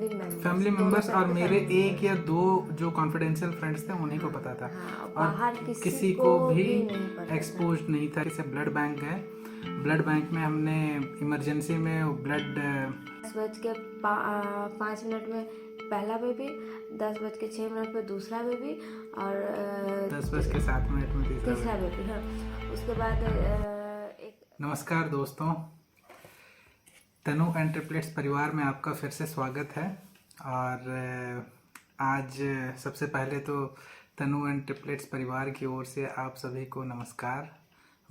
Family members और मेरे एक या दो जो कॉन्फिडेंशियल फ्रेंड्स थे उन्हीं को पता था। हाँ, और बाहर किसी को भी नहीं पता एक्सपोज नहीं था। जैसे ब्लड बैंक गए, ब्लड बैंक में हमने इमरजेंसी में ब्लड 10:05 में पहला बेबी, 10:06 में दूसरा बेबी और 10:07 में तीसरा बेबी। हाँ, उसके बाद एक नमस्कार दोस्तों, तनु एंड ट्रिपलेट्स परिवार में आपका फिर से स्वागत है। और आज सबसे पहले तो तनु एंड ट्रिपलेट्स परिवार की ओर से आप सभी को नमस्कार।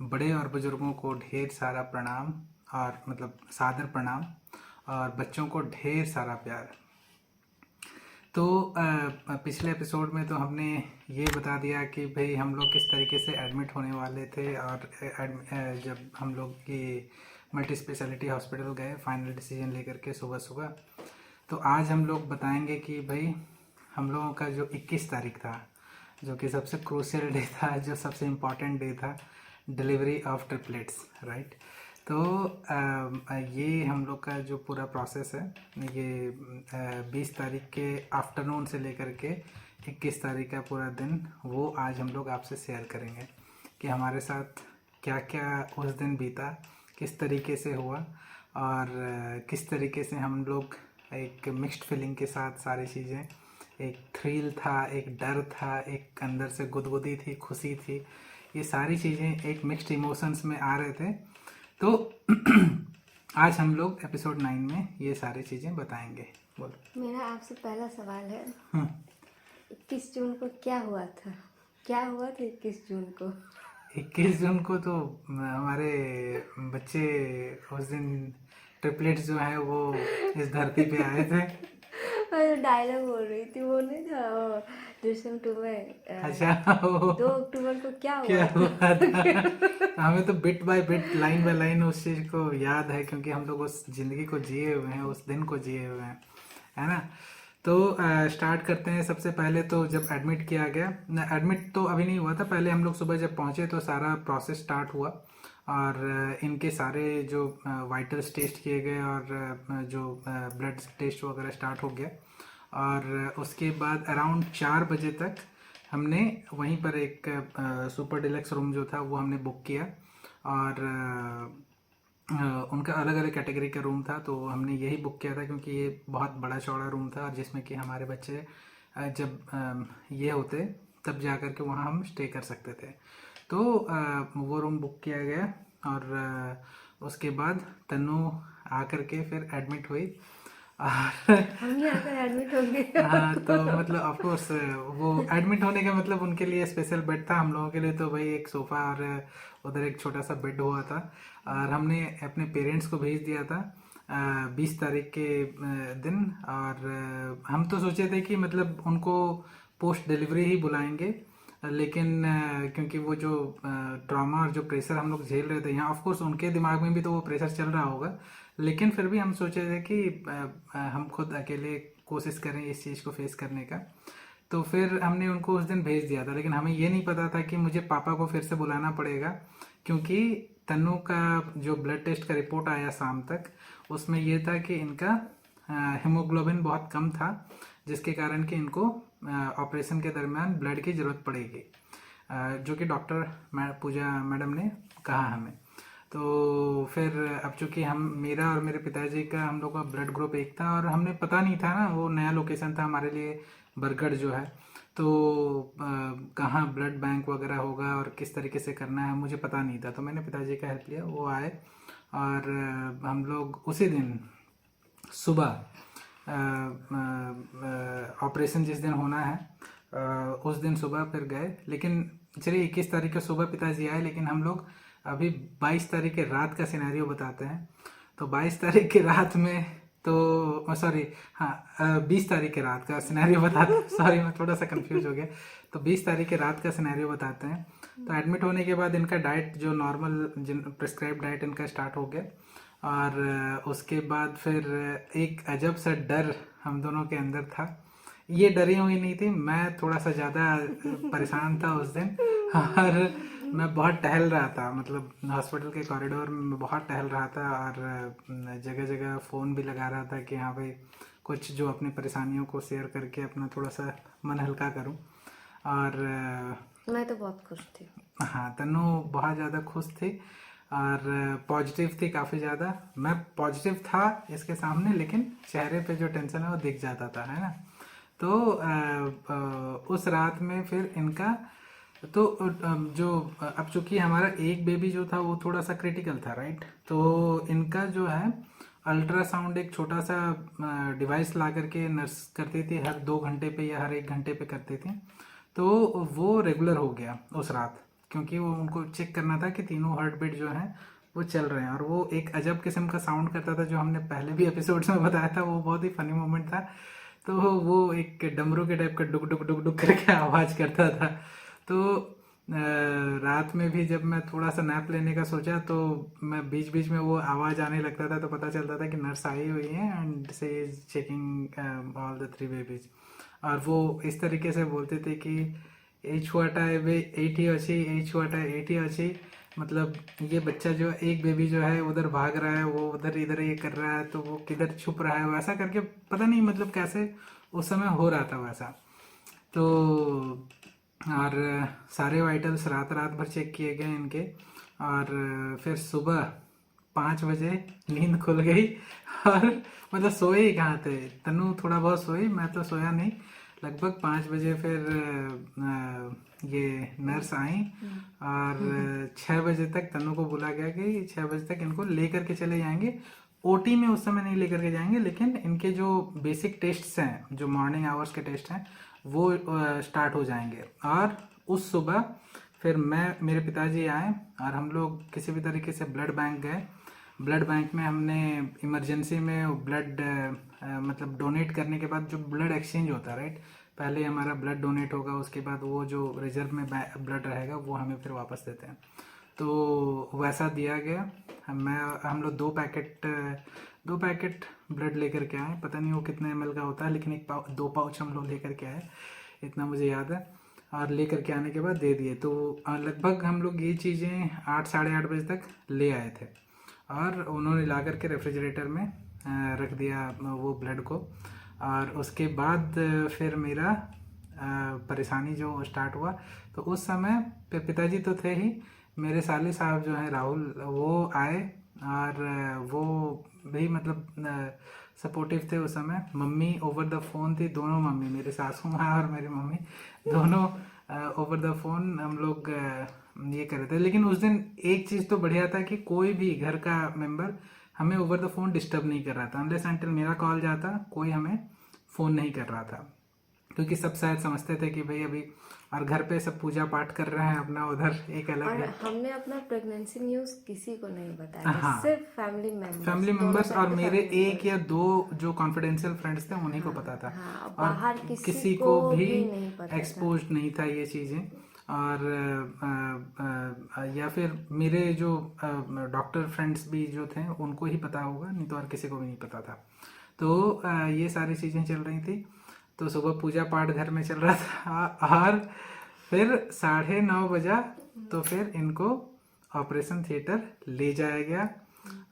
बड़े और बुजुर्गों को ढेर सारा प्रणाम, और मतलब सादर प्रणाम, और बच्चों को ढेर सारा प्यार। तो पिछले एपिसोड में तो हमने ये बता दिया कि भाई हम लोग किस तरीके से एडमिट होने वाले थे, और जब हम लोग ये मल्टी स्पेशलिटी हॉस्पिटल गए फाइनल डिसीजन लेकर के सुबह सुबह, तो आज हम लोग बताएंगे कि भाई हम लोगों का जो 21 तारीख था, जो कि सबसे क्रूशियल डे था, जो सबसे इम्पॉर्टेंट डे था, डिलीवरी ऑफ ट्रिपलेट्स, राइट। तो ये हम लोग का जो पूरा प्रोसेस है, ये 20 तारीख के आफ्टरनून से लेकर के 21 तारीख का पूरा दिन, वो आज हम लोग आपसे शेयर करेंगे कि हमारे साथ क्या क्या उस दिन बीता, किस तरीके से हुआ, और किस तरीके से हम लोग एक मिक्स्ड फीलिंग के साथ सारी चीज़ें, एक थ्रिल था, एक डर था, एक अंदर से गुदगुदी थी, खुशी थी, ये सारी चीज़ें एक मिक्स्ड इमोशंस में आ रहे थे। तो आज हम लोग एपिसोड 9 में ये सारी चीज़ें बताएंगे। बोलो। मेरा आपसे पहला सवाल है, 21 जून को क्या हुआ था? क्या हुआ था 21 जून को? 21 जून को तो हमारे बच्चे उस दिन ट्रिपलेट्स जो हैं वो इस धरती पे आए थे। मैं डायलॉग बोल रही थी, वो नहीं था वो दृश्यम 2 में। अच्छा, 2 अक्टूबर को क्या क्या हुआ हुआ था? हमें तो bit by bit, line by line उस चीज़ को याद है, क्योंकि हम लोग उस जिंदगी को जिए हुए हैं, उस दिन को जिए हुए हैं, है ना। तो स्टार्ट करते हैं। सबसे पहले तो जब एडमिट किया गया, एडमिट तो अभी नहीं हुआ था, पहले हम लोग सुबह जब पहुंचे तो सारा प्रोसेस स्टार्ट हुआ, और इनके सारे जो वाइटल्स टेस्ट किए गए, और जो ब्लड टेस्ट वगैरह स्टार्ट हो गया। और उसके बाद अराउंड 4 बजे तक हमने वहीं पर एक सुपर डिलक्स रूम जो था वो हमने बुक किया, और उनका अलग अलग कैटेगरी का रूम था, तो हमने यही बुक किया था क्योंकि ये बहुत बड़ा चौड़ा रूम था, और जिसमें कि हमारे बच्चे जब ये होते तब जा कर के वहाँ हम स्टे कर सकते थे। तो वो रूम बुक किया गया, और उसके बाद तन्नू आकर के फिर एडमिट हुई। हम यहाँ पर एडमिट होंगे। हाँ, तो मतलब ऑफ कोर्स वो एडमिट होने का मतलब उनके लिए स्पेशल बेड था, हम लोगों के लिए तो भाई एक सोफ़ा और उधर एक छोटा सा बेड हुआ था। और हमने अपने पेरेंट्स को भेज दिया था 20 तारीख के दिन, और हम तो सोचे थे कि मतलब उनको पोस्ट डिलीवरी ही बुलाएंगे, लेकिन क्योंकि वो जो ट्रॉमा और जो प्रेशर हम लोग झेल रहे थे यहाँ, ऑफ कोर्स उनके दिमाग में भी तो वो प्रेशर चल रहा होगा, लेकिन फिर भी हम सोचे थे कि हम खुद अकेले कोशिश करें इस चीज़ को फेस करने का। तो फिर हमने उनको उस दिन भेज दिया था, लेकिन हमें ये नहीं पता था कि मुझे पापा को फिर से बुलाना पड़ेगा, क्योंकि तन्नू का जो ब्लड टेस्ट का रिपोर्ट आया शाम तक, उसमें ये था कि इनका हीमोग्लोबिन बहुत कम था, जिसके कारण कि इनको ऑपरेशन के दरमियान ब्लड की ज़रूरत पड़ेगी, जो कि डॉक्टर पूजा मैडम ने कहा हमें। तो फिर अब चूँकि हम, मेरा और मेरे पिताजी का, हम लोग का ब्लड ग्रुप एक था, और हमने पता नहीं था ना, वो नया लोकेशन था हमारे लिए, बरगढ़ जो है, तो कहाँ ब्लड बैंक वगैरह होगा और किस तरीके से करना है मुझे पता नहीं था। तो मैंने पिताजी का हेल्प लिया, वो आए, और हम लोग उसी दिन सुबह ऑपरेशन जिस दिन होना है उस दिन सुबह फिर गए। लेकिन चलिए 21 तारीख को सुबह पिताजी आए, लेकिन हम लोग अभी 22 तारीख के रात का सिनेरियो बताते हैं। तो 22 तारीख की रात में तो सॉरी, हाँ, 20 तारीख के रात का सिनेरियो बताते हैं। सॉरी, मैं थोड़ा सा कंफ्यूज हो गया। तो 20 तारीख के रात का सिनेरियो बताते हैं। तो एडमिट होने के बाद इनका डाइट जो नॉर्मल प्रिस्क्राइब डाइट इनका स्टार्ट हो गया, और उसके बाद फिर एक अजब सा डर हम दोनों के अंदर था। ये डरी हुई नहीं थी, मैं थोड़ा सा ज़्यादा परेशान था उस दिन, और मैं बहुत टहल रहा था, मतलब हॉस्पिटल के कॉरिडोर में मैं बहुत टहल रहा था, और जगह जगह फ़ोन भी लगा रहा था कि हाँ भाई कुछ जो अपनी परेशानियों को शेयर करके अपना थोड़ा सा मन हल्का करूं। और मैं तो बहुत खुश थी। हाँ, तनु बहुत ज़्यादा खुश थी और पॉजिटिव थी काफ़ी ज़्यादा। मैं पॉजिटिव था इसके सामने, लेकिन चेहरे पे जो टेंशन है वो दिख जाता था, है ना। तो उस रात में फिर इनका तो जो अब चूंकि हमारा एक बेबी जो था वो थोड़ा सा क्रिटिकल था, राइट। तो इनका जो है अल्ट्रासाउंड एक छोटा सा डिवाइस ला करके नर्स करती थी, हर 2 घंटे पे या हर 1 घंटे पे करती थी। तो वो रेगुलर हो गया उस रात, क्योंकि वो उनको चेक करना था कि तीनों हार्ट बीट जो है वो चल रहे हैं। और वो एक अजब किस्म का साउंड करता था, जो हमने पहले भी एपिसोड्स में बताया था, वो बहुत ही फनी मोमेंट था। तो वो एक डमरू के टाइप का डुक डुक डुक डुक करके आवाज़ करता था। तो रात में भी जब मैं थोड़ा सा नैप लेने का सोचा, तो मैं बीच बीच में वो आवाज़ आने लगता था, तो पता चलता था कि नर्स आई हुई है एंड से is checking all the 3 babies. और वो इस तरीके से बोलते थे कि ଏଇ ଛୁଆଟା ଏବେ ଏଇଠି ଅଛି, ଏଇ ଛୁଆଟା ଏଇଠି ଅଛି। मतलब ये बच्चा जो एक बेबी जो है उधर भाग रहा है, वो उधर इधर ये कर रहा है, तो वो किधर छुप रहा है, वैसा करके पता नहीं मतलब कैसे उस समय हो रहा था वैसा। तो और सारे वाइटल्स रात रात भर चेक किए गए इनके। और फिर सुबह 5 बजे नींद खुल गई। और मतलब सोए ही कहाँ थे, तनु थोड़ा बहुत सोई, मैं तो सोया नहीं। लगभग 5 बजे फिर ये नर्स आई और 6 बजे तक तनु को बोला गया कि 6 बजे तक इनको लेकर के चले जाएंगे। ओटी में उस समय नहीं लेकर के जाएंगे, लेकिन इनके जो बेसिक टेस्ट्स हैं, जो मॉर्निंग आवर्स के टेस्ट हैं, वो स्टार्ट हो जाएंगे। और उस सुबह फिर मेरे पिताजी आए और हम लोग किसी भी तरीके से ब्लड बैंक गए। ब्लड बैंक में हमने इमरजेंसी में ब्लड मतलब डोनेट करने के बाद जो ब्लड एक्सचेंज होता है, राइट, पहले हमारा ब्लड डोनेट होगा, उसके बाद वो जो रिजर्व में ब्लड रहेगा वो हमें फिर वापस देते हैं। तो वैसा दिया गया। हम लोग 2 पैकेट ब्लड लेकर के आए। पता नहीं वो कितने ml का होता है, लेकिन 2 पाउच हम लोग लेकर के आए, इतना मुझे याद है। और लेकर के आने के बाद दे दिए। तो लगभग हम लोग ये चीज़ें 8 साढ़े 8 बजे तक ले आए थे और उन्होंने ला करके रेफ्रिजरेटर में रख दिया वो ब्लड को। और उसके बाद फिर मेरा परेशानी जो स्टार्ट हुआ, तो उस समय फिर पिताजी तो थे ही, मेरे साले साहब जो हैं राहुल, वो आए और वो भी मतलब सपोर्टिव थे उस समय। मम्मी ओवर द फोन थी, दोनों मम्मी, मेरे सासू माँ और मेरी मम्मी दोनों ओवर द फोन हम लोग ये कर रहे थे। लेकिन उस दिन एक चीज़ तो बढ़िया था कि कोई भी घर का मेंबर हमें ओवर द फोन डिस्टर्ब नहीं कर रहा था। अनलेस अनटिल मेरा कॉल जाता, कोई हमें फ़ोन नहीं कर रहा था, क्योंकि सब शायद समझते थे कि भाई अभी, और घर पे सब पूजा पाठ कर रहे हैं अपना, उधर एक अलग और है। हमने अपना प्रेगनेंसी न्यूज़ किसी को नहीं बताया, हाँ, सिर्फ फैमिली मेंबर्स और मेरे 1 या 2 जो कॉन्फिडेंशियल फ्रेंड्स थे उन्हीं को पता था। हाँ, और बाहर किसी को भी नहीं पता एक्सपोज नहीं था ये चीज़ें। और या फिर मेरे जो डॉक्टर फ्रेंड्स भी जो थे उनको ही पता होगा, नहीं तो और किसी को भी नहीं पता था। तो ये सारी चीज़ें चल रही थी। तो सुबह पूजा पाठ घर में चल रहा था और फिर 9:30 बजा, तो फिर इनको ऑपरेशन थिएटर ले जाया गया।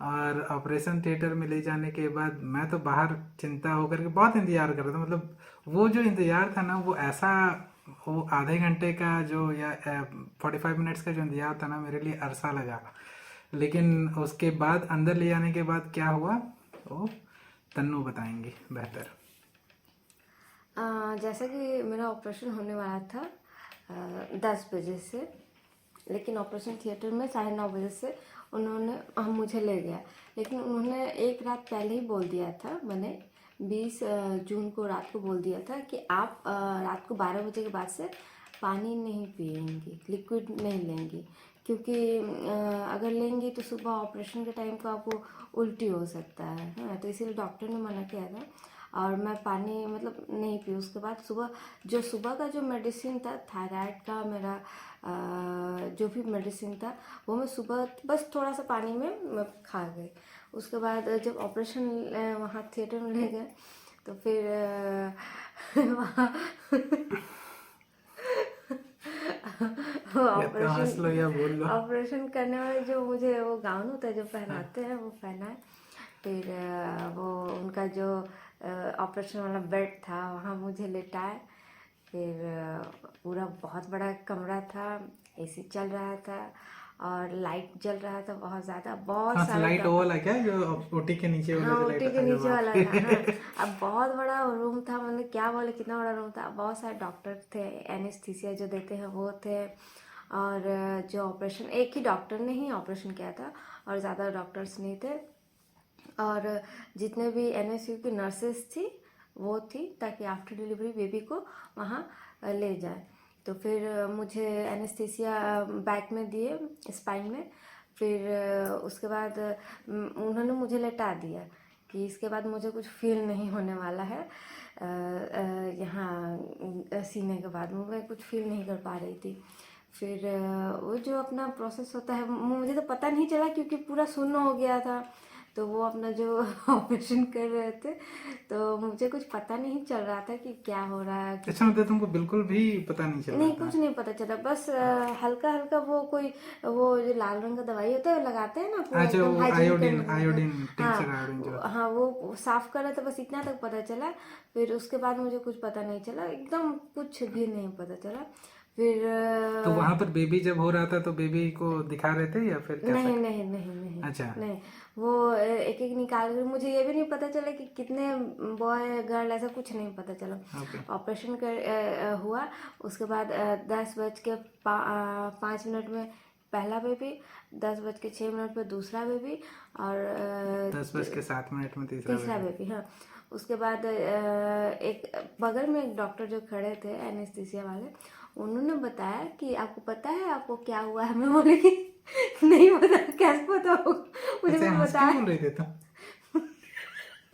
और ऑपरेशन थिएटर में ले जाने के बाद मैं तो बाहर चिंता होकर के बहुत इंतज़ार कर रहा था। मतलब वो जो इंतज़ार था ना, वो ऐसा, वो आधे घंटे का जो या 45 मिनट्स का जो इंतज़ार था ना, मेरे लिए अरसा लगा। लेकिन उसके बाद अंदर ले जाने के बाद क्या हुआ वो तन्नू बताएंगी बेहतर। जैसा कि मेरा ऑपरेशन होने वाला था 10 बजे से, लेकिन ऑपरेशन थिएटर में 9:30 बजे से उन्होंने मुझे ले गया। लेकिन उन्होंने एक रात पहले ही बोल दिया था, मैंने 20 जून को रात को बोल दिया था कि आप रात को 12 बजे के बाद से पानी नहीं पिएंगी, लिक्विड नहीं लेंगी, क्योंकि अगर लेंगी तो सुबह ऑपरेशन के टाइम को आपको उल्टी हो सकता है। तो इसीलिए डॉक्टर ने मना किया था। और मैं पानी मतलब नहीं पी। उसके बाद सुबह का जो मेडिसिन था, थायराइड का मेरा जो भी मेडिसिन था, वो मैं सुबह बस थोड़ा सा पानी में मैं खा गई। उसके बाद जब ऑपरेशन वहाँ थिएटर में ले गए, तो फिर वहाँ ऑपरेशन करने वाले जो मुझे वो गाउन होता है जो पहनाते हैं, वो पहनाए। फिर वो उनका जो ऑपरेशन वाला बेड था वहाँ मुझे लेटाए। फिर पूरा बहुत बड़ा कमरा था, एसी चल रहा था और लाइट जल रहा था बहुत ज़्यादा, बहुत हाँ, सारे लाइट वो वाला क्या जो ओटी के नीचे वाला हाँ जो ओटी लाइट के था, जो नीचे बाप वाला रे। था। हाँ, अब बहुत बड़ा रूम था, मतलब क्या बोले कितना बड़ा रूम था। बहुत सारे डॉक्टर थे, एनेस्थीसिया जो देते हैं वो थे, और जो ऑपरेशन, एक ही डॉक्टर ने ही ऑपरेशन किया था और ज़्यादा डॉक्टर्स नहीं थे। और जितने भी एनएसयू की नर्सेस थी वो थी, ताकि आफ्टर डिलीवरी बेबी को वहाँ ले जाए। तो फिर मुझे एनेस्थीसिया बैक में दिए, स्पाइन में। फिर उसके बाद उन्होंने मुझे लेटा दिया कि इसके बाद मुझे कुछ फील नहीं होने वाला है। यहाँ सीने के बाद मैं कुछ फील नहीं कर पा रही थी। फिर वो जो अपना प्रोसेस होता है मुझे तो पता नहीं चला, क्योंकि पूरा सुन्न हो गया था। तो वो अपना जो ऑपरेशन कर रहे थे, तो मुझे कुछ पता नहीं चल रहा था कि क्या हो रहा है, अच्छा, क्योंकि मतलब तुमको बिल्कुल भी पता नहीं चल रहा नहीं, था? कुछ नहीं पता चला। बस हल्का हल्का वो कोई वो जो लाल रंग का दवाई होता है वो लगाते हैं ना, पूरा अच्छा, एकदम वो हाइजीन आयोडीन करने के लिए। आयोडीन टिंचर हाँ आयोडीन जो होता हाँ, वो साफ कर रहे थे, बस इतना तक पता चला। फिर उसके बाद मुझे कुछ पता नहीं चला, एकदम कुछ भी नहीं पता चला। फिर है। तो वहां पर बेबी जब हो रहा था तो बेबी को दिखा रहे थे या फिर कैसा? नहीं नहीं नहीं नहीं अच्छा। नहीं, वो एक एक निकाल कर, मुझे ये भी नहीं पता चला कि कितने बॉय गर्ल, ऐसा कुछ नहीं पता चला। ओके। ऑपरेशन हुआ। उसके बाद 10:05 में पहला बेबी, 10:06 पे दूसरा बेबी, और 10:07 में तीसरा तीसरा बेबी। बेबी। हाँ, उसके बाद एक बगल में एक डॉक्टर जो खड़े थे एनेस्थीसिया वाले, उन्होंने बताया कि आपको पता है आपको क्या हुआ है? मैं बोली कि नहीं पता, कैसे पता होगा मुझे, अच्छा, कोई हंस क्यों बताया बोल रही थी तुम?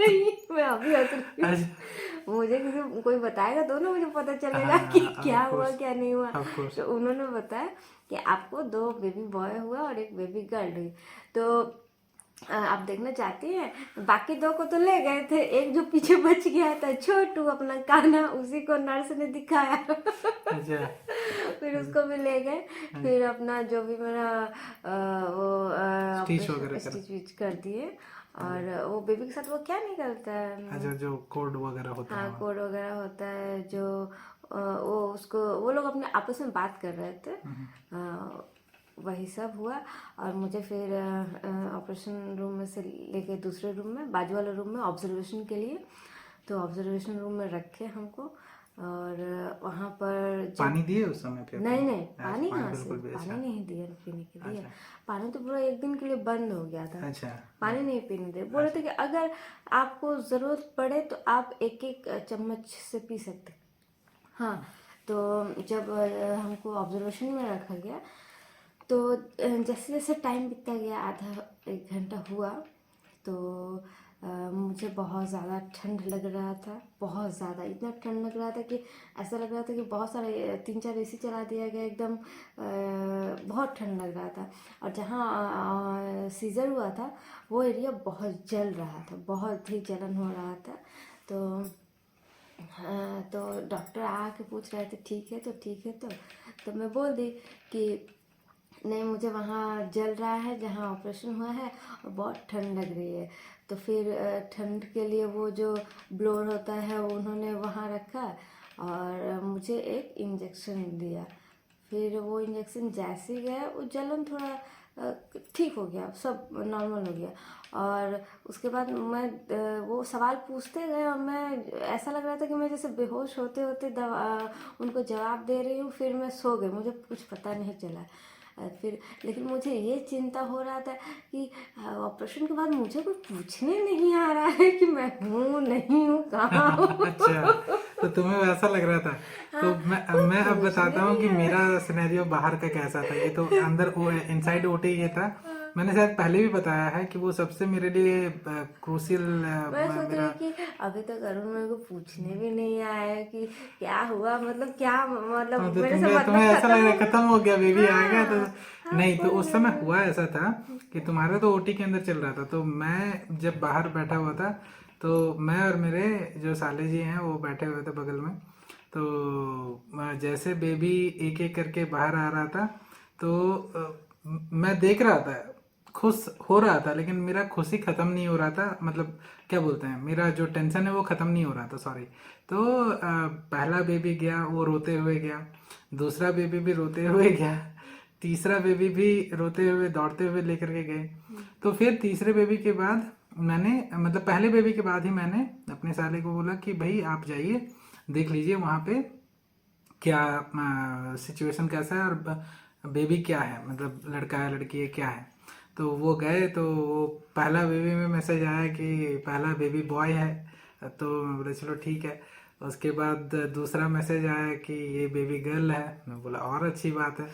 नहीं। मैं अभी हंस रही हूँ। अच्छा। मुझे किसी कोई बताएगा तो ना मुझे पता चलेगा कि हाँ, क्या ऑफ हुआ कोर्स, क्या नहीं हुआ। Of course. तो उन्होंने बताया कि आपको 2 बेबी बॉय हुआ और 1 बेबी गर्ल हुई। तो आप देखना चाहती हैं? बाकी 2 को तो ले गए थे, एक जो पीछे बच गया था छोटू अपना कान्हा, उसी को नर्स ने दिखाया। अच्छा। फिर उसको भी ले गए। फिर अपना जो भी मेरा वो स्टिच ऑपरेशन वगैरह कर। स्टिच विच कर दिए। और वो बेबी के साथ वो क्या नहीं करता है, अच्छा, जो कोड वगैरह होता है हाँ वहाँ। कोड वगैरह होता है जो वो उसको, वो लोग अपने आपस में बात कर रहे थे। वही सब हुआ। और मुझे फिर ऑपरेशन रूम में से लेके दूसरे रूम में, बाजू वाले रूम में ऑब्जर्वेशन के लिए। तो ऑब्जर्वेशन रूम में रखे हमको, और वहाँ पर जब पानी दिए उस समय फिर? नहीं नहीं, अच्छा, पानी कहाँ से, बिल्कुल भी। पानी अच्छा। नहीं दिया पीने के लिए। अच्छा। पानी तो पूरा 1 दिन के लिए बंद हो गया था। अच्छा। पानी नहीं पीने दे, बोले थे कि अगर आपको ज़रूरत पड़े तो आप 1-1 चम्मच से पी सकते। हाँ, तो जब हमको ऑब्जर्वेशन में रखा गया, तो जैसे जैसे टाइम बीतता गया, आधा 1 घंटा हुआ, तो मुझे बहुत ज़्यादा ठंड लग रहा था। बहुत ज़्यादा, इतना ठंड लग रहा था कि ऐसा लग रहा था कि बहुत सारे 3-4 एसी चला दिया गया, एकदम बहुत ठंड लग रहा था। और जहाँ सीज़र हुआ था वो एरिया बहुत जल रहा था, बहुत ही जलन हो रहा था। तो हाँ, तो डॉक्टर आके पूछ रहे थे ठीक है तो, ठीक है तो मैं बोल दी कि नहीं, मुझे वहाँ जल रहा है जहाँ ऑपरेशन हुआ है और बहुत ठंड लग रही है। तो फिर ठंड के लिए वो जो ब्लोअर होता है वो उन्होंने वहाँ रखा और मुझे एक इंजेक्शन दिया। फिर वो इंजेक्शन जैसे ही गया, वो जलन थोड़ा ठीक हो गया, सब नॉर्मल हो गया। और उसके बाद मैं वो सवाल पूछते गए और मैं, ऐसा लग रहा था कि मैं जैसे बेहोश होते होते उनको जवाब दे रही हूँ, फिर मैं सो गई, मुझे कुछ पता नहीं चला। फिर लेकिन मुझे ये चिंता हो रहा था कि ऑपरेशन के बाद मुझे कुछ पूछने नहीं आ रहा है कि मैं हूँ नहीं हूँ, कहाँ हूँ। अच्छा, तो तुम्हें वैसा लग रहा था। तो मैं अब पूछने बताता हूँ कि नहीं आ मेरा सिनेरियो बाहर का कैसा था। ये तो अंदर इनसाइड ओटी ये था। मैंने शायद पहले भी बताया है कि वो सबसे मेरे लिए क्रूशियल मैं सोच मेरा। रही कि अभी तक अरुण मेरे को पूछने भी नहीं आया है कि क्या हुआ, मतलब क्या, हाँ, मतलब तो मेरे से तुम्हें मतलब ऐसा लग खत्म रहा हो है गया। खत्म हो गया, बेबी आ गया तो। हाँ हाँ, नहीं, तो कोई उस नहीं समय है। हुआ ऐसा था कि तुम्हारा तो ओटी के अंदर चल रहा था, तो मैं जब बाहर बैठा हुआ था, तो मैं और मेरे जो साले जी हैं वो बैठे हुए थे बगल में। तो जैसे बेबी एक एक करके बाहर आ रहा था, तो मैं देख रहा था खुश हो रहा था, लेकिन मेरा खुशी खत्म नहीं हो रहा था, मतलब क्या बोलते हैं, मेरा जो टेंशन है वो खत्म नहीं हो रहा था, सॉरी। तो पहला बेबी गया, वो रोते हुए गया। दूसरा बेबी भी रोते हुए गया। तीसरा बेबी भी रोते हुए दौड़ते हुए लेकर के गए। तो फिर तीसरे बेबी के बाद मैंने, मतलब पहले बेबी के बाद ही मैंने अपने साले को बोला कि भाई आप जाइए, देख लीजिए वहाँ पे क्या सिचुएशन कैसा है, और बेबी क्या है, मतलब लड़का है लड़की है क्या है। तो वो गए, तो वो पहला बेबी में मैसेज आया कि पहला बेबी बॉय है। तो मैं बोला चलो ठीक है। उसके बाद दूसरा मैसेज आया कि ये बेबी गर्ल है। मैं बोला और अच्छी बात है।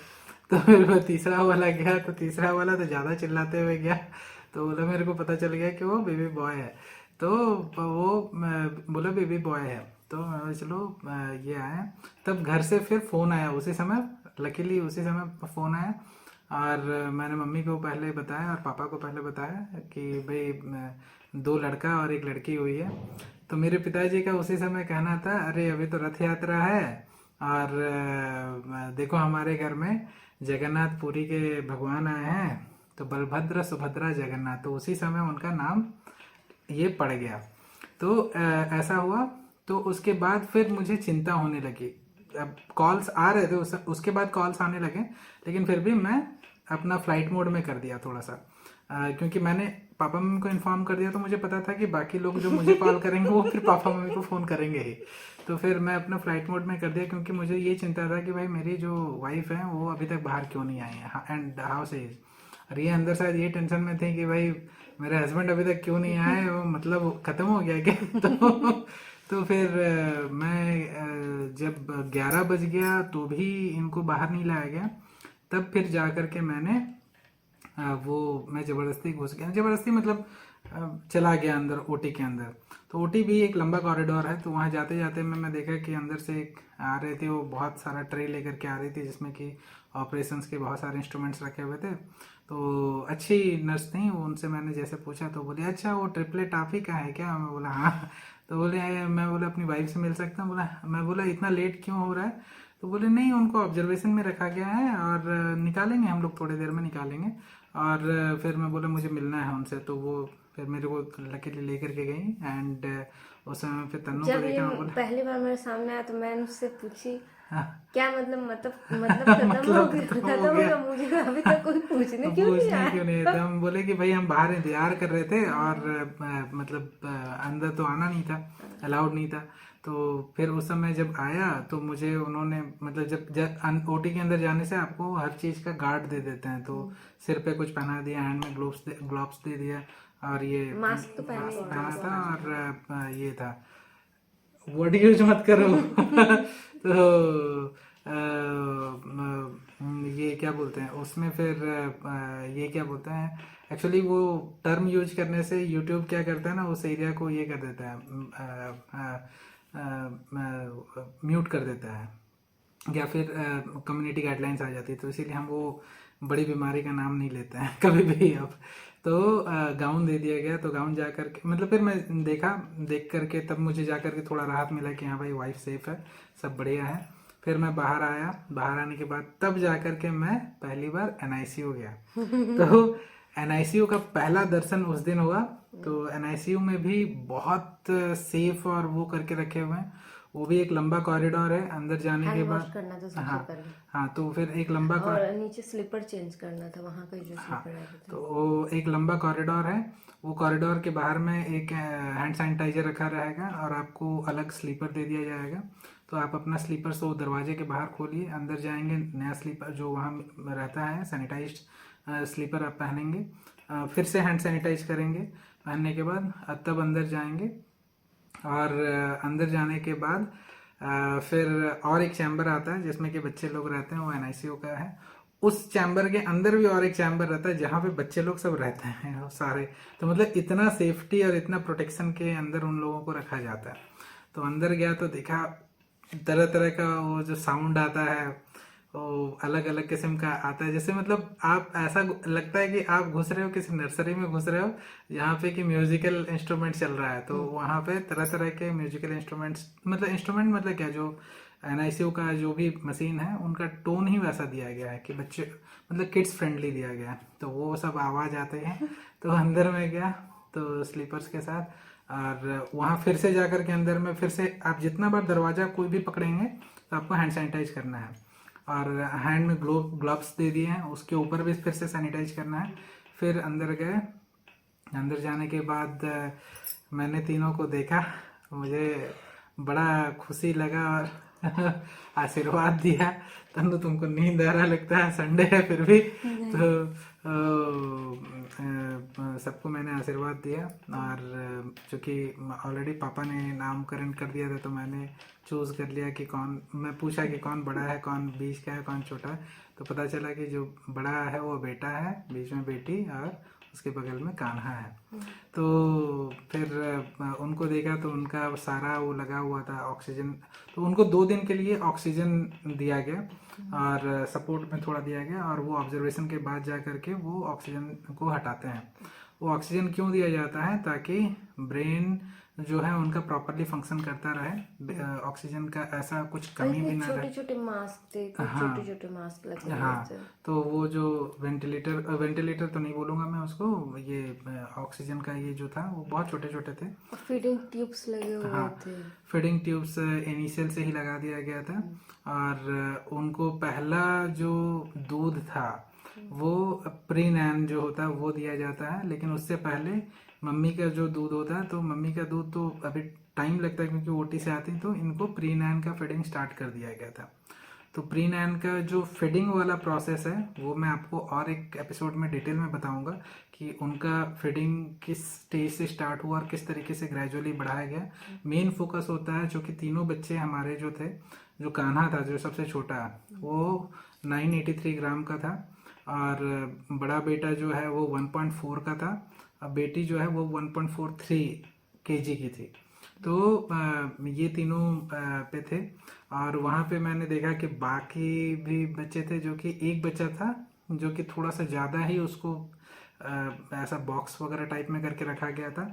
तो फिर वो तीसरा वाला गया, तो तीसरा वाला तो ज़्यादा चिल्लाते हुए गया। तो बोला मेरे को पता चल गया कि वो बेबी बॉय है। तो वो बोला बेबी बॉय है। तो मैं बोला चलो ये आया। तब घर से फिर फ़ोन आया उसी समय, लकीली उसी समय फ़ोन आया। और मैंने मम्मी को पहले बताया और पापा को पहले बताया कि भाई 2 लड़का और 1 लड़की हुई है। तो मेरे पिताजी का उसी समय कहना था, अरे अभी तो रथ यात्रा है, और देखो हमारे घर में जगन्नाथ पुरी के भगवान आए हैं, तो बलभद्र सुभद्रा जगन्नाथ। तो उसी समय उनका नाम ये पड़ गया। तो ऐसा हुआ। तो उसके बाद फिर मुझे चिंता होने लगी। अब कॉल्स आ रहे थे, उसके बाद कॉल्स आने लगे, लेकिन फिर भी मैं अपना फ्लाइट मोड में कर दिया थोड़ा सा। क्योंकि मैंने पापा मम्मी को इन्फॉर्म कर दिया, तो मुझे पता था कि बाकी लोग जो मुझे कॉल करेंगे वो फिर पापा मम्मी को फ़ोन करेंगे ही। तो फिर मैं अपना फ्लाइट मोड में कर दिया, क्योंकि मुझे ये चिंता था कि भाई मेरी जो वाइफ है वो अभी तक बाहर क्यों नहीं आई है, एंड हाउ से इज। और ये अंदर शायद ये टेंशन में थे कि भाई मेरे हस्बैंड अभी तक क्यों नहीं आए, वो मतलब ख़त्म हो गया क्या। तो फिर मैं जब 11 बज गया तो भी इनको बाहर नहीं लाया गया। तब फिर जा कर के मैंने वो मैं ज़बरदस्ती घुस गया, ज़बरदस्ती मतलब चला गया अंदर ओटी के अंदर। तो ओटी भी एक लंबा कॉरिडोर है, तो वहाँ जाते जाते मैं देखा कि अंदर से एक आ रही थी, वो बहुत सारा ट्रे लेकर के आ रही थी, जिसमें कि ऑपरेशंस के बहुत सारे इंस्ट्रूमेंट्स रखे हुए थे। तो अच्छी नर्स थी, वो उनसे मैंने जैसे पूछा तो बोली अच्छा वो ट्रिपलेट आप ही का है क्या। मैं बोला हाँ। तो बोले मैं बोला अपनी वाइफ से मिल सकता हूँ। बोला, मैं बोला इतना लेट क्यों हो रहा है। तो बोले नहीं उनको ऑब्जर्वेशन में रखा गया है, और निकालेंगे हम लोग, थोड़ी देर में निकालेंगे। और फिर मैं बोला मुझे मिलना है उनसे। तो वो फिर मेरे को लकीली लेकर के गई। एंड उस समय फिर तन्नू को जब ये देखा। मैं बोला पहली बार मेरे सामने आया तो मैंने उससे पूछी हाँ, क्या मतलब खत्म हो गया, खत्म हो खत्म हो गया। गया। मुझे अभी तक कोई पूछने अब क्यों नहीं पूछने आया। क्यों नहीं थे। हम बोले कि भाई हम बाहर इंतजार कर रहे थे, और मतलब अंदर तो आना नहीं था, अलाउड नहीं था। तो फिर उस समय जब आया तो मुझे उन्होंने, मतलब जब ओटी के अंदर जाने से आपको हर चीज़ का गार्ड दे देते हैं। तो सिर पे कुछ पहना दिया, हैंड में ग्लोव्स दे दिया, और ये मास्क तो पहने मास्क ही पहना था। था, और ये था, वर्ड यूज मत करो। तो ये क्या बोलते हैं उसमें फिर ये क्या बोलते हैं, एक्चुअली वो टर्म यूज करने से यूट्यूब क्या करता है ना, उस एरिया को ये कर देता है, म्यूट कर देता है, या फिर कम्युनिटी गाइडलाइंस आ जाती है। तो इसीलिए हम वो बड़ी बीमारी का नाम नहीं लेते हैं कभी भी अब। तो गाउन दे दिया गया। तो गाउन जा कर के, मतलब फिर मैं देख करके तब मुझे जा कर के थोड़ा राहत मिला कि हाँ भाई वाइफ सेफ है, सब बढ़िया है। फिर मैं बाहर आया। बाहर आने के बाद तब जा कर के मैं पहली बार एनआईसीयू गया। तो एनआईसीयू का पहला दर्शन उस दिन हुआ। तो एनआईसीयू में भी बहुत सेफ और वो करके रखे हुए हैं। वो भी एक लंबा कॉरिडोर है, अंदर जाने के हैंड वॉश बाद करना था सबसे हाँ पहले, हाँ, तो फिर एक लंबा और नीचे स्लीपर चेंज करना था वहाँ का जो हाँ, स्लीपर रहते थे। तो वो एक लंबा कॉरिडोर है। वो कॉरिडोर के बाहर में एक हैंड सैनिटाइजर रखा रहेगा, और आपको अलग स्लीपर दे दिया जाएगा। तो आप अपना स्लीपर से वो दरवाजे के बाहर खोलिए, अंदर जाएंगे, नया स्लीपर जो वहाँ रहता है सैनिटाइज्ड स्लीपर आप पहनेंगे, फिर से हैंड सैनिटाइज करेंगे। पहनने के बाद तब अंदर जाएंगे। और अंदर जाने के बाद फिर और एक चैम्बर आता है जिसमें कि बच्चे लोग रहते हैं, वो एनआईसीयू का है। उस चैम्बर के अंदर भी और एक चैम्बर रहता है जहाँ पे बच्चे लोग सब रहते हैं वो सारे। तो मतलब इतना सेफ्टी और इतना प्रोटेक्शन के अंदर उन लोगों को रखा जाता है। तो अंदर गया तो देखा तरह तरह का वो जो साउंड आता है, वो अलग अलग किस्म का आता है। जैसे मतलब आप ऐसा लगता है कि आप घुस रहे हो किसी नर्सरी में घुस रहे हो, जहाँ पे कि म्यूजिकल इंस्ट्रूमेंट चल रहा है। तो वहाँ पे तरह तरह के म्यूजिकल इंस्ट्रूमेंट्स, मतलब इंस्ट्रूमेंट मतलब क्या, जो NICU का जो भी मशीन है उनका टोन ही वैसा दिया गया है कि बच्चे मतलब किड्स फ्रेंडली दिया गया है। तो वो सब आवाज़ आते हैं तो अंदर में गया तो स्लीपर्स के साथ, और वहाँ फिर से जाकर के अंदर में फिर से आप जितना बार दरवाज़ा कोई भी पकड़ेंगे तो आपको हैंड सैनिटाइज करना है, और हैंड में ग्लव्स दे दिए हैं, उसके ऊपर भी फिर से सैनिटाइज करना है। फिर अंदर गए, अंदर जाने के बाद मैंने तीनों को देखा, मुझे बड़ा खुशी लगा और आशीर्वाद दिया। तनु तुमको नींद आ रहा लगता है, संडे है फिर भी। तो सबको मैंने आशीर्वाद दिया, और चूँकि ऑलरेडी पापा ने नामकरण कर दिया था तो मैंने चूज़ कर लिया कि कौन, मैं पूछा कि कौन बड़ा है, कौन बीच का है, कौन छोटा है। तो पता चला कि जो बड़ा है वो बेटा है, बीच में बेटी, और उसके बगल में कान्हा है। तो फिर उनको देखा तो उनका सारा वो लगा हुआ था ऑक्सीजन, तो उनको 2 दिन के लिए ऑक्सीजन दिया गया और सपोर्ट में थोड़ा दिया गया, और वो ऑब्जर्वेशन के बाद जा करके वो ऑक्सीजन को हटाते हैं। वो ऑक्सीजन क्यों दिया जाता है? ताकि ब्रेन जो है उनका प्रॉपरली फंक्शन करता रहे, ऑक्सीजन का ऐसा कुछ कमी भी ना रहे। छोटे छोटे मास्क थे, छोटे छोटे मास्क लगे हुए हाँ, थे। तो वो जो वेंटिलेटर तो नहीं बोलूँगा मैं उसको, ये ऑक्सीजन का ये जो था वो बहुत छोटे छोटे थे। और फीडिंग ट्यूब्स लगे हुए हाँ, थे। फीडिंग ट्यूब्स इनिशियल से ही लगा दिया गया था, और उनको पहला जो दूध था वो प्रीनैन जो होता है वो दिया जाता है, लेकिन उससे पहले मम्मी का जो दूध होता है, तो मम्मी का दूध तो अभी टाइम लगता है क्योंकि ओटी से आती, तो इनको प्रीनैन का फीडिंग स्टार्ट कर दिया गया था। तो प्रीनैन का जो फीडिंग वाला प्रोसेस है वो मैं आपको और एक एपिसोड में डिटेल में बताऊंगा कि उनका फीडिंग किस स्टेज से स्टार्ट हुआ और किस तरीके से ग्रेजुअली बढ़ाया गया। मेन फोकस होता है, जो कि तीनों बच्चे हमारे जो थे, जो कान्हा था जो सबसे छोटा, वो 983 ग्राम का था, और बड़ा बेटा जो है वो 1.4 का था, अब बेटी जो है वो 1.43 kg की थी। तो ये तीनों पे थे, और वहाँ पे मैंने देखा कि बाकी भी बच्चे थे, जो कि एक बच्चा था जो कि थोड़ा सा ज़्यादा ही उसको ऐसा बॉक्स वगैरह टाइप में करके रखा गया था,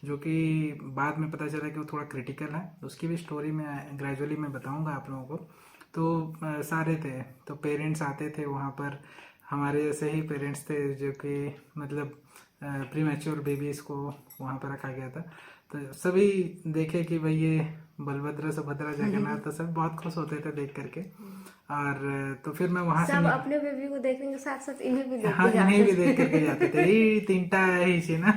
जो कि बाद में पता चला कि वो थोड़ा क्रिटिकल है। उसकी भी स्टोरी में ग्रेजुअली मैं बताऊंगा आप लोगों को। तो सारे थे, तो पेरेंट्स आते थे वहाँ पर, हमारे जैसे ही पेरेंट्स थे, जो कि मतलब प्री मैच्योर बेबीज़ को वहाँ पर रखा गया था। तो सभी देखे कि भाई ये बलभद्र सुभद्रा जगन्नाथ, तो सब बहुत खुश होते थे देख करके। और तो फिर मैं वहाँ से सब अपने बेबी को देखने के साथ साथ इन्हें भी हाँ, इन्हें भी देख करके जाते थे, ये तीनटा ही थी ना।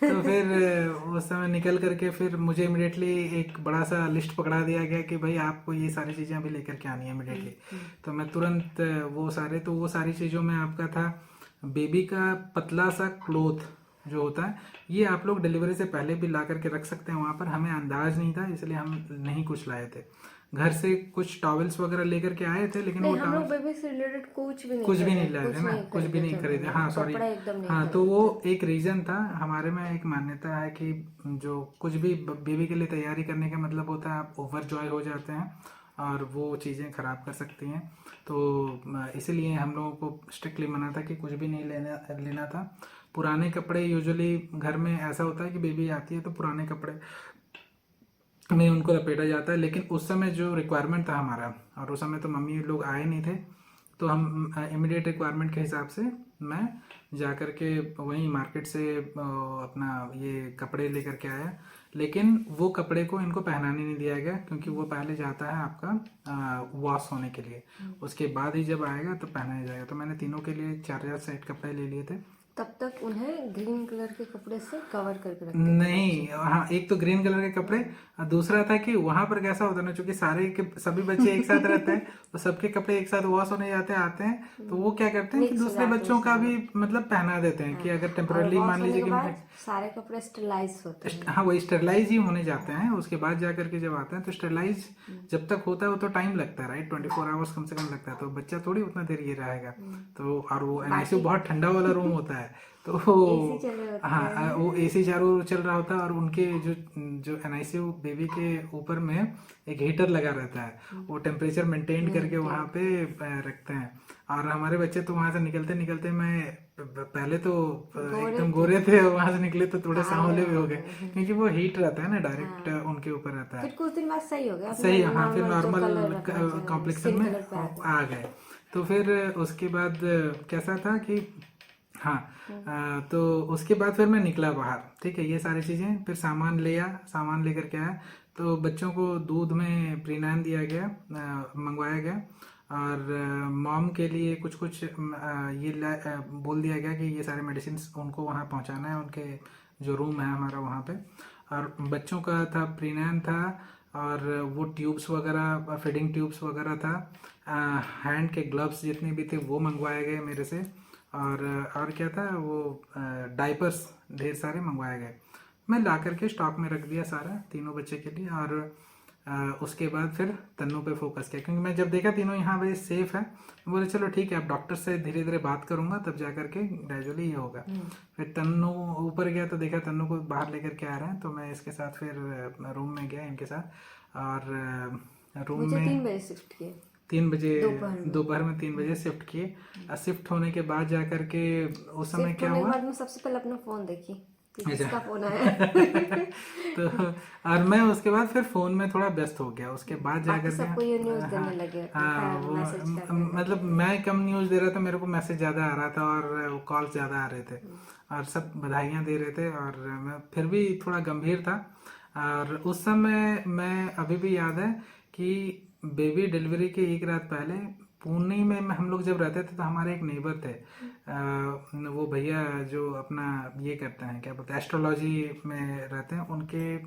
तो फिर उस समय निकल करके फिर मुझे इमिडिएटली एक बड़ा सा लिस्ट पकड़ा दिया गया कि भाई आपको ये सारी चीज़ें अभी लेकर के आनी है इमिडिएटली। तो मैं तुरंत वो सारी चीज़ों में आपका था बेबी का पतला सा क्लोथ जो होता है, ये आप लोग डिलीवरी से पहले भी ला करके रख सकते हैं वहाँ पर। हमें अंदाज नहीं था इसलिए हम नहीं कुछ लाए थे, घर से कुछ टॉवल्स वगैरह लेकर के आए थे, लेकिन वो हम लोग बेबी से रिलेटेड कुछ भी नहीं लाए थे ना, कुछ भी नहीं खरीदे। हाँ सॉरी, हाँ, तो वो एक रीजन था हमारे में। एक मान्यता है कि जो कुछ भी बेबी के लिए तैयारी करने का मतलब होता है आप ओवर जॉय हो जाते हैं और वो चीज़ें खराब कर सकती हैं। तो इसलिए हम लोगों को स्ट्रिक्टली मना था कि कुछ भी नहीं लेना था। पुराने कपड़े, यूजुअली घर में ऐसा होता है कि बेबी आती है तो पुराने कपड़े में उनको लपेटा जाता है, लेकिन उस समय जो रिक्वायरमेंट था हमारा, और उस समय तो मम्मी लोग आए नहीं थे, तो हम इमीडिएट रिक्वायरमेंट के हिसाब से मैं जा कर के वहीं मार्केट से अपना ये कपड़े लेकर के आया। लेकिन वो कपड़े को इनको पहनाने नहीं दिया गया, क्योंकि वो पहले जाता है आपका वॉश होने के लिए, उसके बाद ही जब आएगा तो पहनाया जाएगा। तो मैंने तीनों के लिए 4 सेट कपड़े ले लिए थे। तब तक उन्हें ग्रीन कलर के कपड़े से कवर करके रखते नहीं, हाँ, एक तो ग्रीन कलर के कपड़े, दूसरा था कि वहां पर कैसा होता है ना, चूंकि सभी बच्चे एक साथ रहते हैं तो सबके कपड़े एक साथ वॉश होने जाते हैं, आते हैं, तो वो क्या करते हैं कि दूसरे बच्चों का भी मतलब पहना देते हैं कि अगर टेम्पररी मान लीजिए कि सारे कपड़े स्टरलाइज होते हैं। हाँ, वो स्टरलाइज ही होने जाते हैं। उसके बाद जाकर के जब आते हैं तो स्टरलाइज जब तक होता है वो तो टाइम लगता है, राइट, 24 आवर्स कम से कम लगता है, तो बच्चा थोड़ी उतना देर ये रहेगा। तो और वो NICU बहुत ठंडा वाला रूम होता है, है तो एसी चल रहे होते हाँ वो एसी चारों ओर चल रहा होता है और उनके जो जो एनआईसीयू बेबी के ऊपर में एक हीटर लगा रहता है, वो टेम्परेचर मेंटेन करके वहाँ पे रखते हैं। और हमारे बच्चे तो वहाँ से निकलते निकलते मैं पहले तो एकदम गोरे थे और वहाँ से निकले तो थोड़े सांवले भी हो गए, क्योंकि वो हीट रहता है ना, डायरेक्ट उनके ऊपर रहता है। फिर कुछ दिन बाद सही हो गया, सही, हाँ फिर नॉर्मल जो कलर नॉर्मल रखना चाहिए, कॉम्प्लेक्शन स्किन में कलर पे आ गया। आ गए। तो फिर उसके बाद कैसा था कि हाँ तो उसके बाद फिर मैं निकला बाहर, ठीक है, ये सारी चीज़ें, फिर सामान सामान लेकर के आया। तो बच्चों को दूध में प्रीनान दिया गया, मंगवाया गया। और मॉम के लिए कुछ कुछ बोल दिया गया कि ये सारे मेडिसिन उनको वहाँ पहुँचाना है, उनके जो रूम है हमारा वहाँ पे। और बच्चों का था प्रीनान था, और वो ट्यूब्स वगैरह, फीडिंग ट्यूब्स वगैरह था, हैंड के ग्लव्स जितने भी थे वो मंगवाए गए मेरे से। और क्या था, वो डाइपर्स ढेर सारे मंगवाए गए। मैं ला करके स्टॉक में रख दिया सारा तीनों बच्चे के लिए। और उसके बाद फिर तन्नू पे फोकस किया, क्योंकि मैं जब देखा तीनों यहाँ पे सेफ है, बोले चलो ठीक है, अब डॉक्टर से धीरे धीरे बात करूंगा तब जा करके ग्रेजुअली ये होगा। फिर तन्नू ऊपर गया तो देखा तन्नू को बाहर लेकर के आ रहे हैं, तो मैं इसके साथ फिर रूम में गया इनके साथ। और रूम मुझे में 3 बजे शिफ्ट किए, 3 बजे दोपहर दोपहर में 3 बजे शिफ्ट किए। और शिफ्ट होने के बाद जा करके उस समय शिफ्ट क्या होने के हुआ, बाद मैं सबसे पहले अपना फोन देखी कि अच्छा। किसका फोन आया। तो और मैं उसके बाद फिर फोन में थोड़ा व्यस्त हो गया। उसके बाद जा बाकी करके सबको ये न्यूज देने लगे, हाँ वो मैसेज करने लगे। मतलब मैं कम न्यूज़ दे रहा था, मेरे को मैसेज ज़्यादा आ रहा था और कॉल ज़्यादा आ रहे थे, और सब बधाइयाँ दे रहे थे, और मैं फिर भी थोड़ा गंभीर था। और उस समय मैं अभी भी याद है कि बेबी डिलीवरी के एक रात पहले पुणे में हम लोग जब रहते थे तो हमारे एक नेबर थे, वो भैया जो अपना ये करते हैं, क्या बोलते हैं, एस्ट्रोलॉजी में रहते हैं, उनके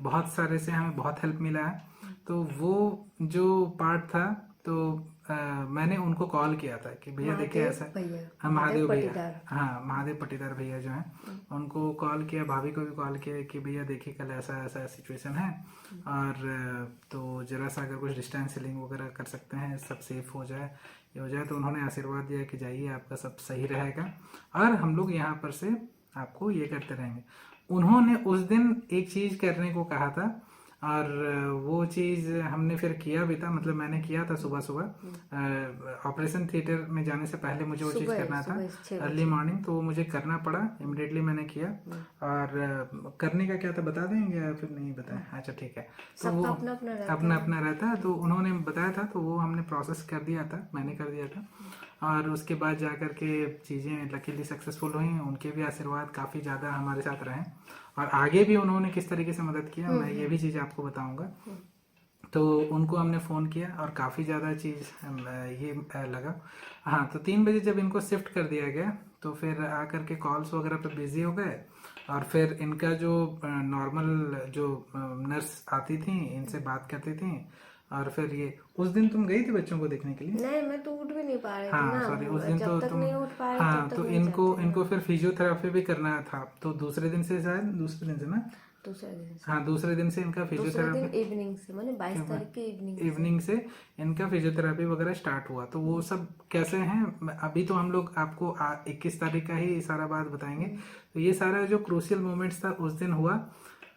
बहुत सारे से हमें बहुत हेल्प मिला है। तो वो जो पार्ट था, तो मैंने उनको कॉल किया था कि भैया देखिए महादेव ऐसा, भैया, हाँ महादेव भैया, पटीदार। हाँ महादेव पटीदार भैया जो हैं, उनको कॉल किया, भाभी को भी कॉल किया कि भैया देखिए कल ऐसा ऐसा सिचुएशन है, और तो जरा सा अगर कुछ डिस्टेंस सीलिंग वगैरह कर सकते हैं, सब सेफ हो जाए, ये हो जाए। तो उन्होंने आशीर्वाद दिया कि जाइए आपका सब सही रहेगा और हम लोग यहाँ पर से आपको ये करते रहेंगे। उन्होंने उस दिन एक चीज़ करने को कहा था, और वो चीज़ हमने फिर किया भी था, मतलब मैंने किया था सुबह सुबह ऑपरेशन थिएटर में जाने से पहले मुझे वो चीज़ करना था, अर्ली मॉर्निंग, तो वो मुझे करना पड़ा, इमिडिएटली मैंने किया। और करने का क्या था बता देंगे या फिर नहीं बताएं? अच्छा ठीक है, तो वो अपना अपना रहता है, तो उन्होंने बताया था, तो वो हमने प्रोसेस कर दिया था, मैंने कर दिया था। और उसके बाद जा कर के चीज़ें लकीली सक्सेसफुल हुई। उनके भी आशीर्वाद काफ़ी ज़्यादा हमारे साथ रहे, और आगे भी उन्होंने किस तरीके से मदद किया मैं ये भी चीज़ आपको बताऊंगा। तो उनको हमने फ़ोन किया और काफ़ी ज़्यादा चीज़ ये लगा। हाँ, तो 3 बजे जब इनको शिफ्ट कर दिया गया तो फिर आकर के कॉल्स वगैरह पे बिजी हो गए, और फिर इनका जो नॉर्मल जो नर्स आती थी इनसे बात करती थी। और फिर ये उस दिन तुम गई थी बच्चों को देखने के लिए? नहीं, मैं तो उठ भी नहीं पा रही थी हाँ ना, सॉरी, उस दिन जब तो तक तुम नहीं उठ पा रही हाँ, तब तक तो नहीं इनको फिर फिजियोथेरापी भी करना था। तो दूसरे दिन से, शायद दूसरे दिन से ना, दूसरे दिन से, हाँ दूसरे दिन से इनका दूसरे फिजियोथेरापी, दिन इवनिंग से, मैंने 22 तारीख की इवनिंग से इनका फिजियोथेरापी वगैरह स्टार्ट हुआ। तो वो सब कैसे हैं अभी तो हम लोग आपको 21 तारीख का ही सारा बात बताएंगे। तो ये सारा जो क्रूशियल मोमेंट्स था उस दिन हुआ,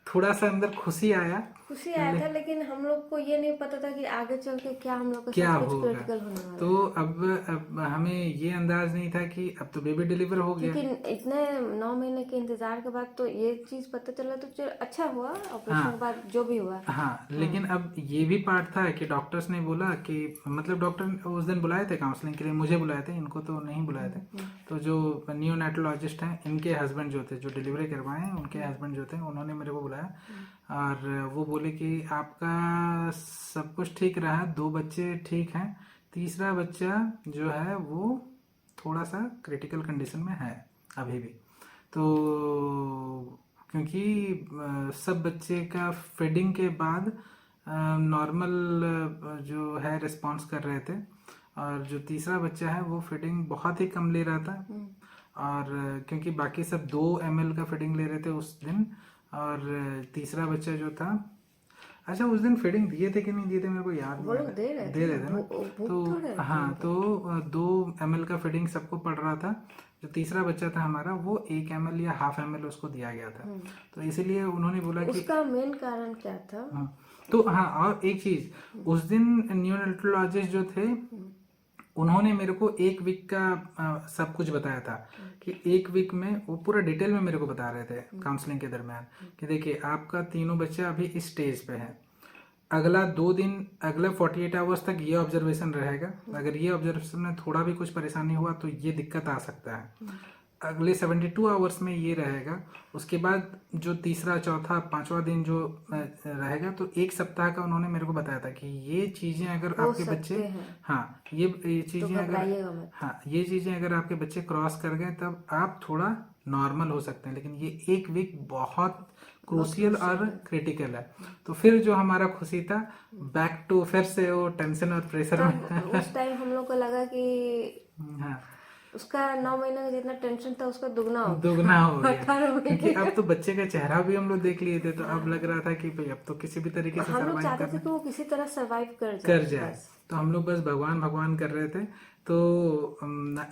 थोड़ा सा अंदर खुशी आया था, लेकिन हम लोग को ये नहीं पता था कि आगे चल के क्या हम लोग का क्या सब कुछ होगा। क्रिटिकल होने वाला है। तो अब हमें ये अंदाज नहीं था कि अब तो बेबी डिलीवर हो गया, क्योंकि इतने 9 महीने के इंतजार के बाद तो ये चीज पता चला, तो चलो अच्छा हुआ, ऑपरेशन के बाद जो भी हुआ। हाँ, लेकिन अब ये भी पार्ट था कि डॉक्टर्स ने बोला कि, मतलब डॉक्टर उस दिन बुलाए थे काउंसलिंग के लिए, मुझे बुलाए थे, इनको तो नहीं बुलाए थे। तो जो नियोनेटोलॉजिस्ट हैं, इनके हस्बैंड जो थे, जो डिलीवरी करवाए हैं, उनके हस्बैंड जो थे, उन्होंने मेरे को बुलाया और वो बोले कि आपका सब कुछ ठीक रहा, 2 बच्चे ठीक हैं, तीसरा बच्चा जो है वो थोड़ा सा क्रिटिकल कंडीशन में है अभी भी। तो क्योंकि सब बच्चे का फीडिंग के बाद नॉर्मल जो है रिस्पॉन्स कर रहे थे, और जो तीसरा बच्चा है वो फीडिंग बहुत ही कम ले रहा था। और क्योंकि बाकी सब 2 ml का फीडिंग ले रहे थे उस दिन, और तीसरा बच्चा जो था अच्छा उस दिन फीडिंग दिए थे कि नहीं दिए थे मेरे को याद वो नहीं लोग है। दे रहे दे रहे थे ना। भूख तो थोड़े रहे थे हाँ, तो 2 ml का फीडिंग सबको पड़ रहा था। जो तीसरा बच्चा था हमारा वो 1 ml या ½ ml उसको दिया गया था। तो इसीलिए उन्होंने बोला कि उसका मेन कारण क्या था? हाँ, तो हाँ, और एक चीज उस दिन न्यूरोनेफ्रोलॉजिस्ट जो थे उन्होंने मेरे को 1 वीक का सब कुछ बताया था कि 1 वीक में वो पूरा डिटेल में मेरे को बता रहे थे काउंसलिंग के दरमियान कि देखिए आपका तीनों बच्चा अभी इस स्टेज पे है, अगला 2 दिन, अगला 48 आवर्स तक ये ऑब्जर्वेशन रहेगा। अगर ये ऑब्जर्वेशन में थोड़ा भी कुछ परेशानी हुआ तो ये दिक्कत आ सकता है। अगले 72 आवर्स में ये रहेगा। उसके बाद जो तीसरा, चौथा, 5वां दिन जो रहेगा, तो 1 सप्ताह का उन्होंने मेरे को बताया था कि ये चीजें अगर हो आपके बच्चे, सकते हैं हाँ, ये तो चीजें अगर, घबराइएगा मत। हाँ, ये चीजें अगर आपके बच्चे क्रॉस कर गए तब आप थोड़ा नॉर्मल हो सकते हैं, लेकिन ये 1 वीक बहुत क्रूशियल और क्रिटिकल है। तो फिर जो हमारा खुशी था, बैक टू फिर से वो टेंशन और प्रेशर में। तब उस टाइम हम लोग को लगा कि हाँ, उसका 9 महीने का जितना टेंशन था उसका दुगना हो दुगना हो गया 18 क्योंकि महीने अब तो बच्चे का चेहरा भी हम लोग देख लिए थे, तो अब लग रहा था कि भाई अब तो किसी भी तरीके से हम लोग सरवाइव चाहते थे करना कि वो किसी तरह सरवाइव कर कर जाए जाए। बस। तो हम लोग बस भगवान भगवान कर रहे थे। तो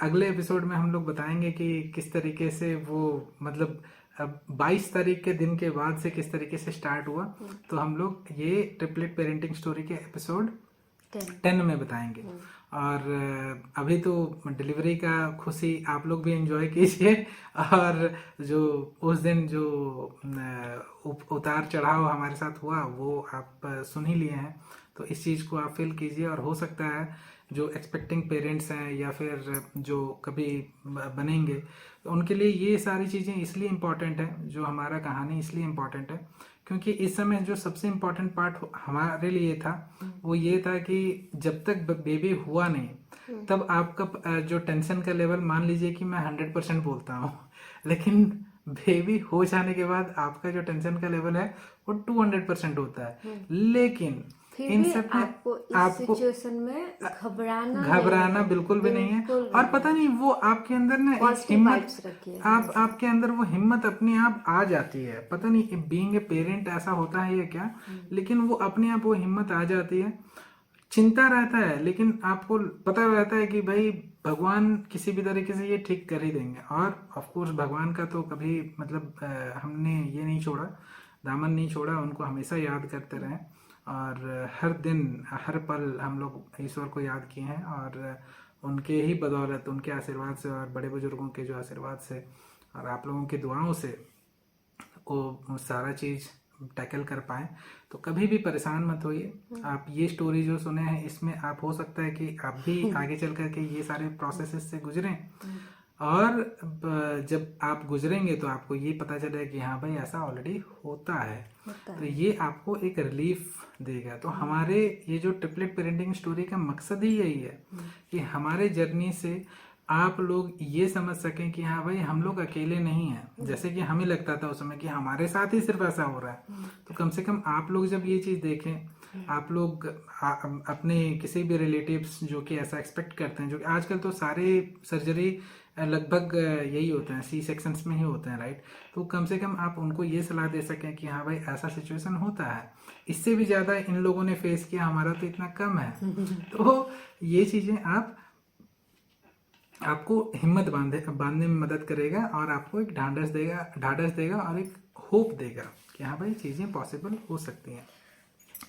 अगले एपिसोड में हम लोग बताएंगे कि किस तरीके से वो, मतलब अब 22 तारीख के दिन के बाद से किस तरीके से स्टार्ट हुआ। तो हम लोग ये ट्रिपलेट पेरेंटिंग स्टोरी के एपिसोड 10 में बताएंगे। और अभी तो डिलीवरी का खुशी आप लोग भी एंजॉय कीजिए, और जो उस दिन जो उतार चढ़ाव हमारे साथ हुआ वो आप सुन ही लिए हैं। तो इस चीज़ को आप फील कीजिए, और हो सकता है जो एक्सपेक्टिंग पेरेंट्स हैं या फिर जो कभी बनेंगे, तो उनके लिए ये सारी चीज़ें इसलिए इम्पॉर्टेंट है, जो हमारा कहानी इसलिए इम्पॉर्टेंट है क्योंकि इस समय जो सबसे इम्पोर्टेंट पार्ट हमारे लिए था वो ये था कि जब तक बेबी हुआ नहीं तब आपका जो टेंशन का लेवल, मान लीजिए कि मैं 100% बोलता हूँ, लेकिन बेबी हो जाने के बाद आपका जो टेंशन का लेवल है वो 200% होता है। लेकिन फिर इन भी सब में आपको इस सिचुएशन में घबराना बिल्कुल भी नहीं है। बिल्कुल और पता नहीं वो आपके अंदर ना एक पॉजिटिव हिम्मत, वाइब्स रखिए। आपके अंदर वो हिम्मत अपने आप आ जाती है। पता नहीं बीइंग ए पेरेंट ऐसा होता है या क्या, लेकिन वो अपने आप वो हिम्मत आ जाती है। चिंता रहता है लेकिन आपको पता रहता है कि भाई भगवान किसी भी तरीके से ये ठीक कर ही देंगे। और ऑफ कोर्स भगवान का तो कभी मतलब हमने ये नहीं छोड़ा, दामन नहीं छोड़ा, उनको हमेशा याद करते रहे। और हर दिन हर पल हम लोग ईश्वर को याद किए हैं, और उनके ही बदौलत, उनके आशीर्वाद से और बड़े बुजुर्गों के जो आशीर्वाद से और आप लोगों की दुआओं से वो सारा चीज़ टैकल कर पाए। तो कभी भी परेशान मत होइए। आप ये स्टोरी जो सुने हैं इसमें आप हो सकता है कि आप भी आगे चल कर के ये सारे प्रोसेसेस से गुजरें, और जब आप गुजरेंगे तो आपको ये पता चलेगा कि हाँ भाई ऐसा ऑलरेडी होता है। तो ये आपको एक रिलीफ देगा। तो हमारे ये जो ट्रिपलेट पेरेंटिंग स्टोरी का मकसद ही यही है कि हमारे जर्नी से आप लोग ये समझ सकें कि हाँ भाई हम लोग अकेले नहीं हैं। जैसे कि हमें लगता था उस समय कि हमारे साथ ही सिर्फ ऐसा हो रहा है, तो कम से कम आप लोग जब ये चीज़ देखें, आप लोग अपने किसी भी रिलेटिव्स जो कि ऐसा एक्सपेक्ट करते हैं, जो कि आजकल तो सारे सर्जरी लगभग यही होते हैं, सी सेक्शंस में ही होते हैं, राइट। तो कम से कम आप उनको ये सलाह दे सकें कि हाँ भाई ऐसा सिचुएशन होता है, इससे भी ज़्यादा इन लोगों ने फेस किया, हमारा तो इतना कम है। तो ये चीज़ें आपको हिम्मत बांधने में मदद करेगा, और आपको एक ढाढ़स देगा और एक होप देगा कि हाँ भाई चीज़ें पॉसिबल हो सकती हैं।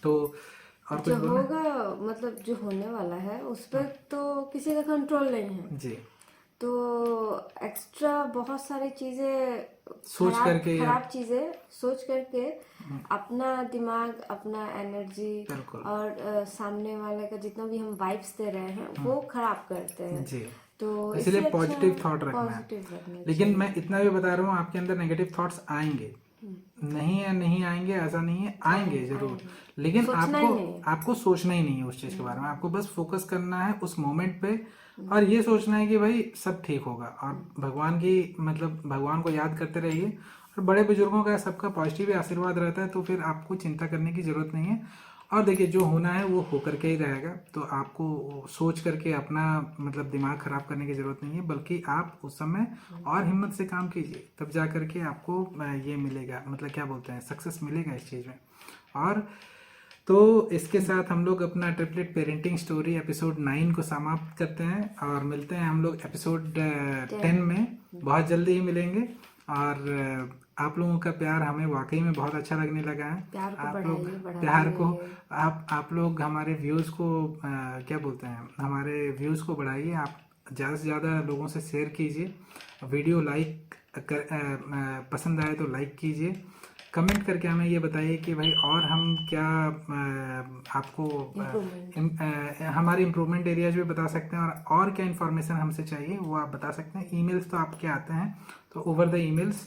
तो और कुछ जो बोलना होगा, मतलब जो होने वाला है उस पर तो किसी का कंट्रोल नहीं है। जी। तो एक्स्ट्रा बहुत सारी चीजें सोच करके खराब चीजें सोच करके अपना दिमाग, अपना एनर्जी बिल्कुल और सामने वाले का जितना भी हम वाइब्स दे रहे हैं वो खराब करते हैं। जी। तो इसलिए इससे पॉजिटिव थॉट रखना है। पॉजिटिव रखना लेकिन मैं इतना भी बता रहा हूँ, आपके अंदर नेगेटिव थॉट्स आएंगे, नहीं है नहीं आएंगे ऐसा नहीं है, आएंगे जरूर। लेकिन आपको सोचना ही नहीं है उस चीज के बारे में। आपको बस फोकस करना है उस मोमेंट पे, और ये सोचना है कि भाई सब ठीक होगा। और भगवान को याद करते रहिए, और बड़े बुजुर्गों का सबका पॉजिटिव आशीर्वाद रहता है, तो फिर आपको चिंता करने की जरूरत नहीं है। और देखिए जो होना है वो होकर के ही रहेगा, तो आपको सोच करके अपना दिमाग खराब करने की जरूरत नहीं है, बल्कि आप उस समय और हिम्मत से काम कीजिए, तब जा करके आपको ये मिलेगा, क्या बोलते हैं, सक्सेस मिलेगा इस चीज़ में। और तो इसके साथ हम लोग अपना ट्रिपलेट पेरेंटिंग स्टोरी एपिसोड 9 को समाप्त करते हैं और मिलते हैं हम लोग एपिसोड 10 में। बहुत जल्दी ही मिलेंगे। और आप लोगों का प्यार हमें वाकई में बहुत अच्छा लगने लगा है। प्यार को आप बढ़ाइए, लोग बढ़ाते प्यार को रहिए। आप लोग हमारे व्यूज़ को क्या बोलते हैं, हमारे व्यूज़ को बढ़ाइए। आप ज़्यादा से ज़्यादा लोगों से शेयर कीजिए, वीडियो लाइक पसंद आए तो लाइक कीजिए, कमेंट करके हमें ये बताइए कि भाई और हम क्या आपको हमारे इम्प्रूवमेंट एरियाज भी बता सकते हैं, और क्या इन्फॉर्मेशन हमसे चाहिए वो आप बता सकते हैं। ईमेल्स तो आपके आते हैं, तो ओवर द ईमेल्स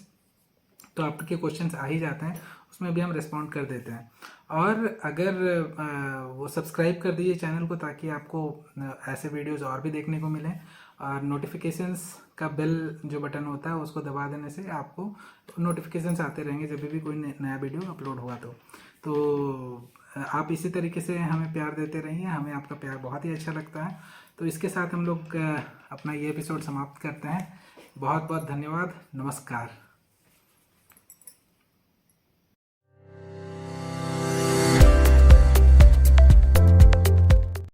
तो आपके क्वेश्चंस आ ही जाते हैं, उसमें भी हम रिस्पॉन्ड कर देते हैं। और अगर वो सब्सक्राइब कर दीजिए चैनल को, ताकि आपको ऐसे वीडियोस और भी देखने को मिलें। और नोटिफिकेशंस का बेल जो बटन होता है उसको दबा देने से आपको नोटिफिकेशंस आते रहेंगे जब भी कोई नया वीडियो अपलोड हुआ। तो आप इसी तरीके से हमें प्यार देते रहिए, हमें आपका प्यार बहुत ही अच्छा लगता है। तो इसके साथ हम लोग अपना ये एपिसोड समाप्त करते हैं। बहुत बहुत धन्यवाद। नमस्कार।